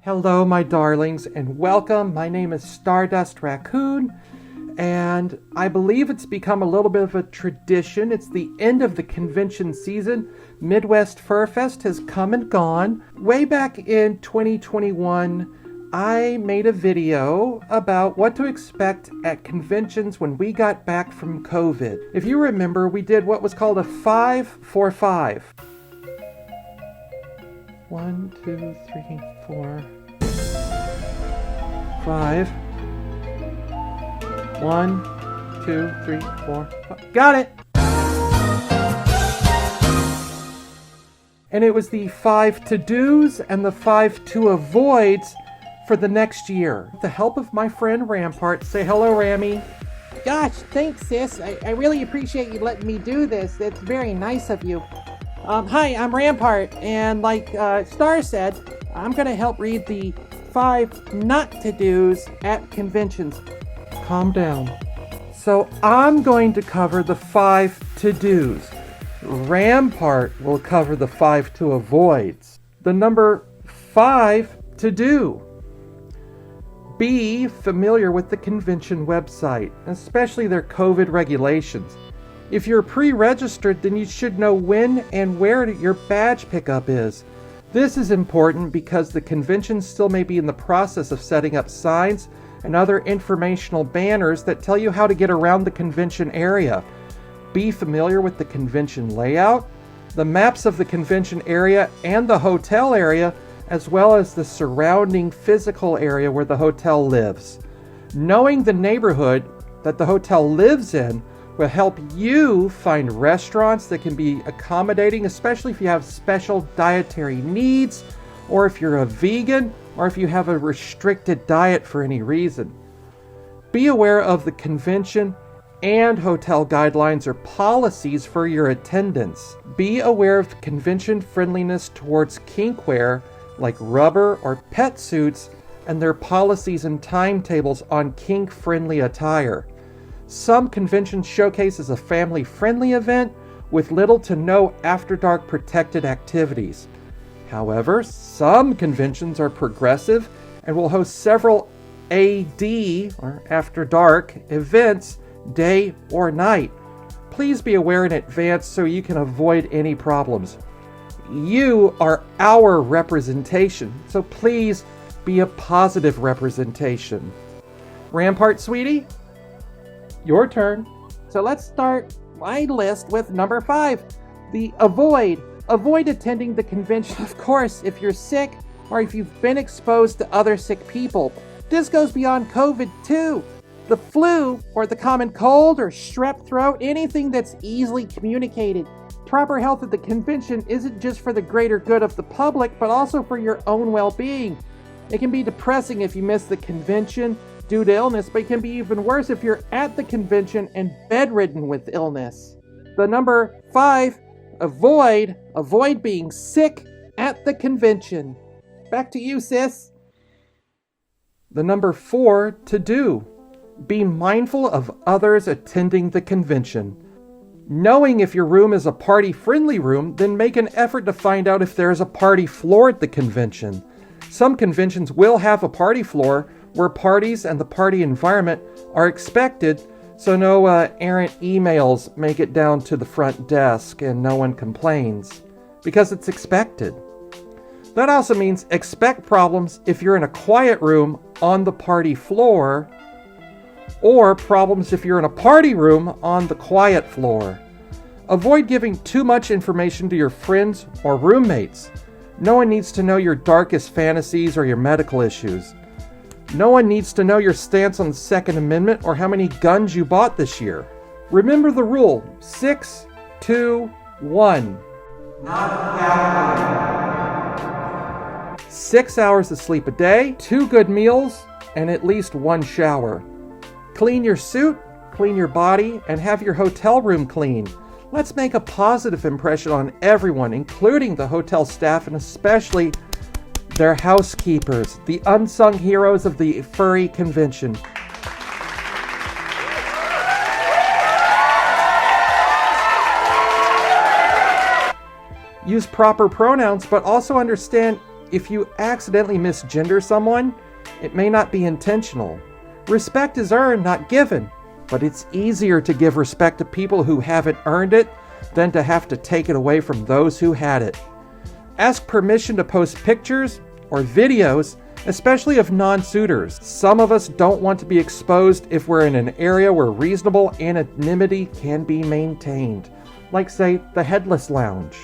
Hello, my darlings, and welcome. My name is Stardust Raccoon, and I believe it's become a little bit of a tradition. It's the end of the convention season. Midwestfurfest has come and gone. Way back in 2021, I made a video about what to expect at conventions when we got back from COVID. If you remember, we did what was called a 5-for-5. 1, 2, 3, 4, 5. 1, 2, 3, 4, 5. Got it! And it was the 5 to-dos and the 5 to-avoids for the next year. With the help of my friend Rampart. Say hello, Rammy. Gosh, thanks, sis. I really appreciate you letting me do this. It's very nice of you. Hi, I'm Rampart, and like Star said, I'm going to help read the 5 not-to-dos at conventions. Calm down. So I'm going to cover the 5 to-dos. Rampart will cover the 5 to-avoids. The number 5 to-do. Be familiar with the convention website, especially their COVID regulations. If you're pre-registered, then you should know when and where your badge pickup is. This is important because the convention still may be in the process of setting up signs and other informational banners that tell you how to get around the convention area. Be familiar with the convention layout, the maps of the convention area and the hotel area, as well as the surrounding physical area where the hotel lives. Knowing the neighborhood that the hotel lives in will help you find restaurants that can be accommodating, especially if you have special dietary needs, or if you're a vegan, or if you have a restricted diet for any reason. Be aware of the convention and hotel guidelines or policies for your attendance. Be aware of convention friendliness towards kinkwear like rubber or pet suits and their policies and timetables on kink-friendly attire. Some conventions showcase as a family-friendly event with little to no after-dark protected activities. However, some conventions are progressive and will host several AD, or after-dark, events day or night. Please be aware in advance so you can avoid any problems. You are our representation, so please be a positive representation. Rampart, sweetie? Your turn. So let's start my list with number 5, the avoid. Avoid attending the convention, of course, if you're sick or if you've been exposed to other sick people. This goes beyond COVID too. The flu or the common cold or strep throat, anything that's easily communicated. Proper health at the convention isn't just for the greater good of the public, but also for your own well-being. It can be depressing if you miss the convention due to illness, but it can be even worse if you're at the convention and bedridden with illness. The number 5, avoid being sick at the convention. Back to you, sis. The number 4, to do. Be mindful of others attending the convention. Knowing if your room is a party-friendly room, then make an effort to find out if there is a party floor at the convention. Some conventions will have a party floor where parties and the party environment are expected, so no errant emails make it down to the front desk and no one complains, because it's expected. That also means expect problems if you're in a quiet room on the party floor, or problems if you're in a party room on the quiet floor. Avoid giving too much information to your friends or roommates. No one needs to know your darkest fantasies or your medical issues. No one needs to know your stance on the Second Amendment or how many guns you bought this year. Remember the rule, 6, 2, 1. Not that one. 6 hours of sleep a day, 2 good meals, and at least 1 shower. Clean your suit, clean your body, and have your hotel room clean. Let's make a positive impression on everyone, including the hotel staff and especially their housekeepers, the unsung heroes of the furry convention. Use proper pronouns, but also understand if you accidentally misgender someone, it may not be intentional. Respect is earned, not given, but it's easier to give respect to people who haven't earned it than to have to take it away from those who had it. Ask permission to post pictures or videos, especially of non-suitors. Some of us don't want to be exposed if we're in an area where reasonable anonymity can be maintained, like say the Headless Lounge.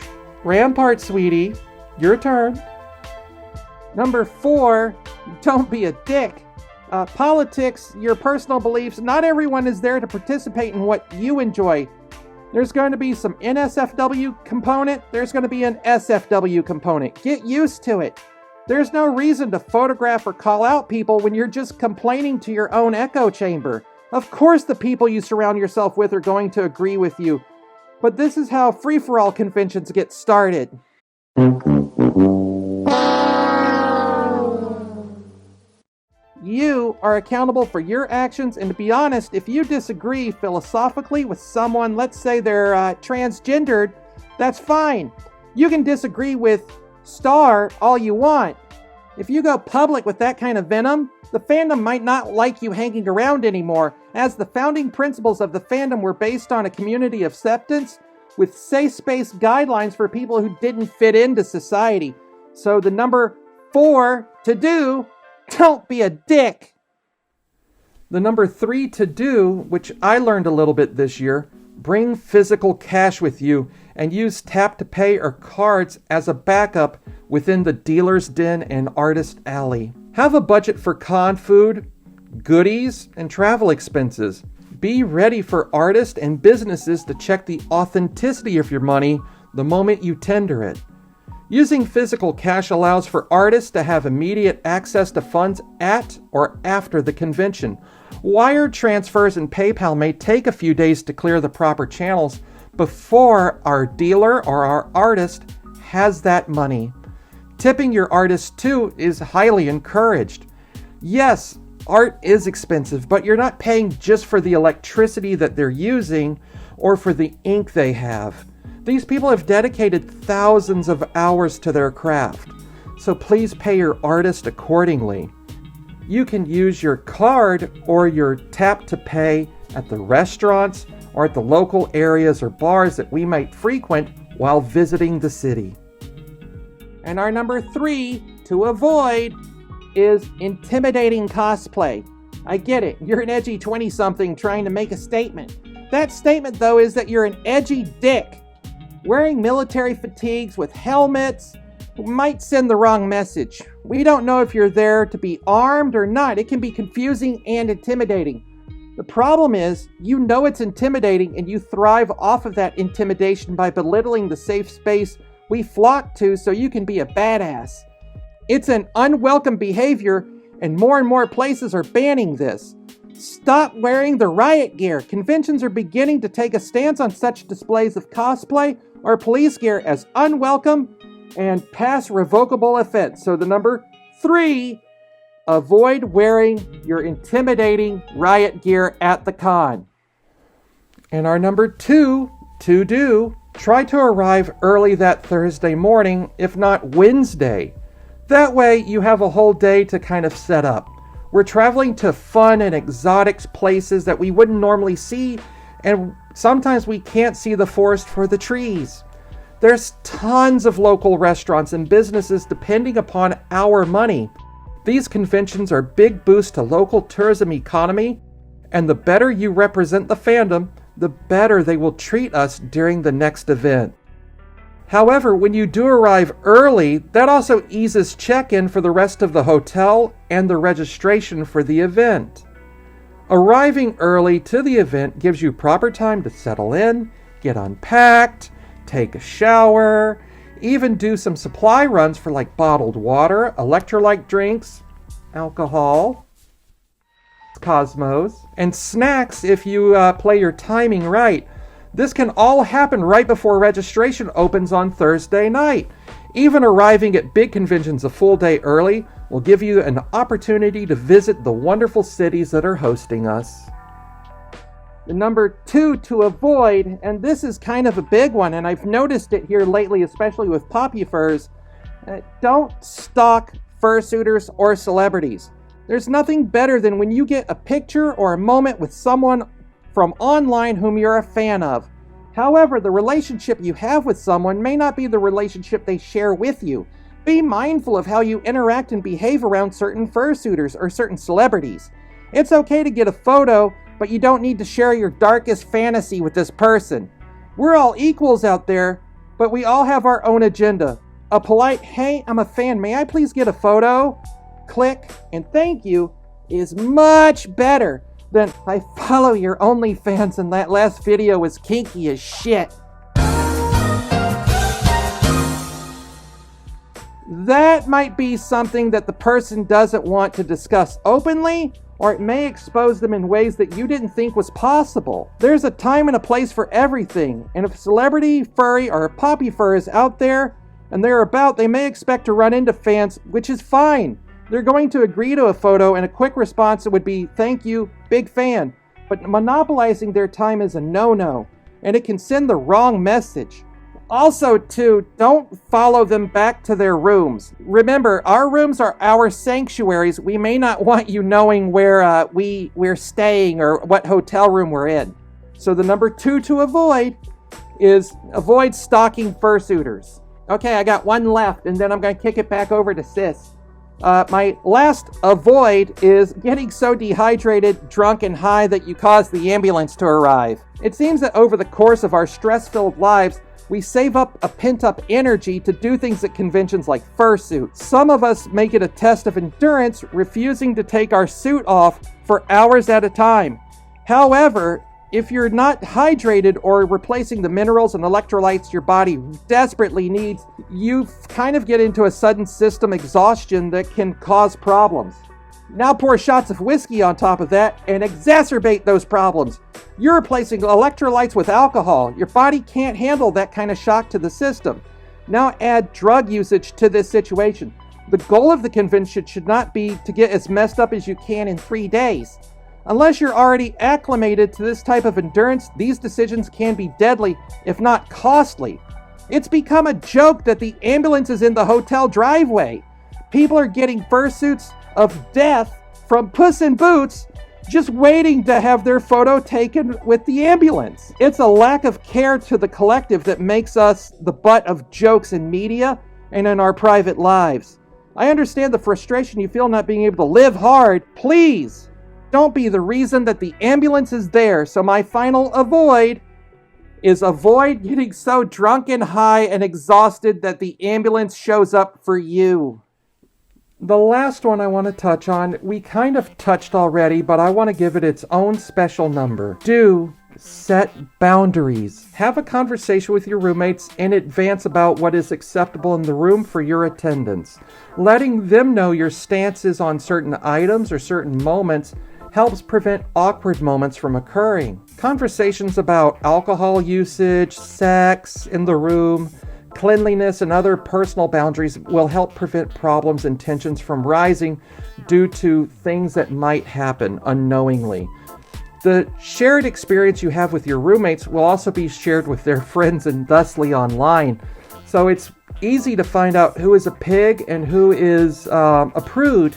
Rampart, sweetie, your turn. Number 4, don't be a dick. Politics, your personal beliefs, not everyone is there to participate in what you enjoy. There's going to be some NSFW component, there's going to be an SFW component. Get used to it. There's no reason to photograph or call out people when you're just complaining to your own echo chamber. Of course the people you surround yourself with are going to agree with you. But this is how free-for-all conventions get started. You are accountable for your actions, and to be honest, if you disagree philosophically with someone, let's say they're transgendered, that's fine. You can disagree with Star all you want. If you go public with that kind of venom, the fandom might not like you hanging around anymore, as the founding principles of the fandom were based on a community of acceptance with safe space guidelines for people who didn't fit into society. So the number 4 to do, don't be a dick. The number 3 to do, which I learned a little bit this year, bring physical cash with you and use tap to pay or cards as a backup within the dealer's den and artist alley. Have a budget for con food, goodies, and travel expenses. Be ready for artists and businesses to check the authenticity of your money the moment you tender it. Using physical cash allows for artists to have immediate access to funds at or after the convention. Wire transfers and PayPal may take a few days to clear the proper channels before our dealer or our artist has that money. Tipping your artist too is highly encouraged. Yes, art is expensive, but you're not paying just for the electricity that they're using or for the ink they have. These people have dedicated thousands of hours to their craft, so please pay your artist accordingly. You can use your card or your tap to pay at the restaurants or at the local areas or bars that we might frequent while visiting the city. And our number 3 to avoid is intimidating cosplay. I get it, you're an edgy 20-something trying to make a statement. That statement, though, is that you're an edgy dick. Wearing military fatigues with helmets might send the wrong message. We don't know if you're there to be armed or not. It can be confusing and intimidating. The problem is, you know it's intimidating and you thrive off of that intimidation by belittling the safe space we flock to so you can be a badass. It's an unwelcome behavior, and more places are banning this. Stop wearing the riot gear. Conventions are beginning to take a stance on such displays of cosplay or police gear as unwelcome and pass revocable offense. So the number 3, avoid wearing your intimidating riot gear at the con. And our number 2 to do, try to arrive early that Thursday morning, if not Wednesday. That way you have a whole day to kind of set up. We're traveling to fun and exotic places that we wouldn't normally see, and sometimes we can't see the forest for the trees. There's tons of local restaurants and businesses depending upon our money. These conventions are big boosts to local tourism economy, and the better you represent the fandom, the better they will treat us during the next event. However, when you do arrive early, that also eases check-in for the rest of the hotel and the registration for the event. Arriving early to the event gives you proper time to settle in, get unpacked, take a shower, even do some supply runs for like bottled water, electrolyte drinks, alcohol, Cosmos, and snacks if you play your timing right. This can all happen right before registration opens on Thursday night. Even arriving at big conventions a full day early will give you an opportunity to visit the wonderful cities that are hosting us. The number 2 to avoid, and this is kind of a big one, and I've noticed it here lately, especially with Poppy Furs, Don't stalk fursuiters or celebrities. There's nothing better than when you get a picture or a moment with someone from online whom you're a fan of. However, the relationship you have with someone may not be the relationship they share with you. Be mindful of how you interact and behave around certain fursuiters or certain celebrities. It's okay to get a photo, but you don't need to share your darkest fantasy with this person. We're all equals out there, but we all have our own agenda. A polite, "Hey, I'm a fan, may I please get a photo?" click and thank you is much better than, "I follow your OnlyFans and that last video was kinky as shit." That might be something that the person doesn't want to discuss openly, or it may expose them in ways that you didn't think was possible. There's a time and a place for everything, and if a celebrity, furry, or a poppy fur is out there and they're about, they may expect to run into fans, which is fine. They're going to agree to a photo, and a quick response would be, "Thank you, big fan." But monopolizing their time is a no-no, and it can send the wrong message. Also, too, don't follow them back to their rooms. Remember, our rooms are our sanctuaries. We may not want you knowing where we're staying or what hotel room we're in. So the number 2 to avoid is avoid stalking fursuiters. Okay, I got one left, and then I'm going to kick it back over to Sis. My last avoid is getting so dehydrated, drunk, and high that you cause the ambulance to arrive. It seems that over the course of our stress-filled lives, we save up a pent-up energy to do things at conventions like fursuit. Some of us make it a test of endurance, refusing to take our suit off for hours at a time. However, if you're not hydrated or replacing the minerals and electrolytes your body desperately needs, you kind of get into a sudden system exhaustion that can cause problems. Now pour shots of whiskey on top of that and exacerbate those problems. You're replacing electrolytes with alcohol. Your body can't handle that kind of shock to the system. Now add drug usage to this situation. The goal of the convention should not be to get as messed up as you can in 3 days. Unless you're already acclimated to this type of endurance, these decisions can be deadly, if not costly. It's become a joke that the ambulance is in the hotel driveway. People are getting fursuits of death from Puss in Boots just waiting to have their photo taken with the ambulance. It's a lack of care to the collective that makes us the butt of jokes in media and in our private lives. I understand the frustration you feel not being able to live hard. Please, don't be the reason that the ambulance is there. So my final avoid is avoid getting so drunk and high and exhausted that the ambulance shows up for you. The last one I want to touch on, we kind of touched already, but I want to give it its own special number. Do set boundaries. Have a conversation with your roommates in advance about what is acceptable in the room for your attendance. Letting them know your stances on certain items or certain moments helps prevent awkward moments from occurring. Conversations about alcohol usage, sex in the room, cleanliness, and other personal boundaries will help prevent problems and tensions from rising due to things that might happen unknowingly. The shared experience you have with your roommates will also be shared with their friends and thusly online. So it's easy to find out who is a pig and who is a prude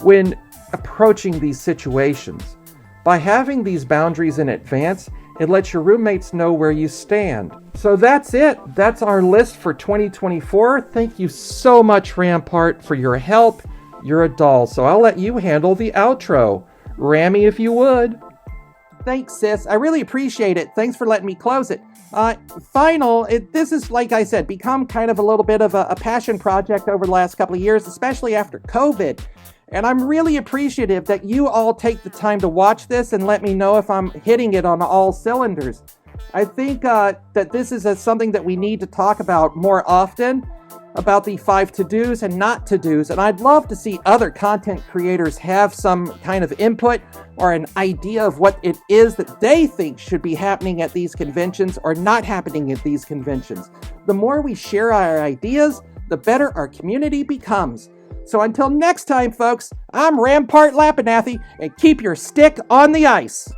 when approaching these situations. By having these boundaries in advance, it lets your roommates know where you stand. So that's it. That's our list for 2024. Thank you so much, Rampart, for your help. You're a doll, so I'll let you handle the outro. Rammy, if you would. Thanks, sis. I really appreciate it. Thanks for letting me close it. This is, like I said, become kind of a little bit of a passion project over the last couple of years, especially after COVID. And I'm really appreciative that you all take the time to watch this and let me know if I'm hitting it on all cylinders. I think that this is something that we need to talk about more often, about the 5 to-dos and not to-dos. And I'd love to see other content creators have some kind of input or an idea of what it is that they think should be happening at these conventions or not happening at these conventions. The more we share our ideas, the better our community becomes. So until next time, folks, I'm Rampart Lapinathy, and keep your stick on the ice.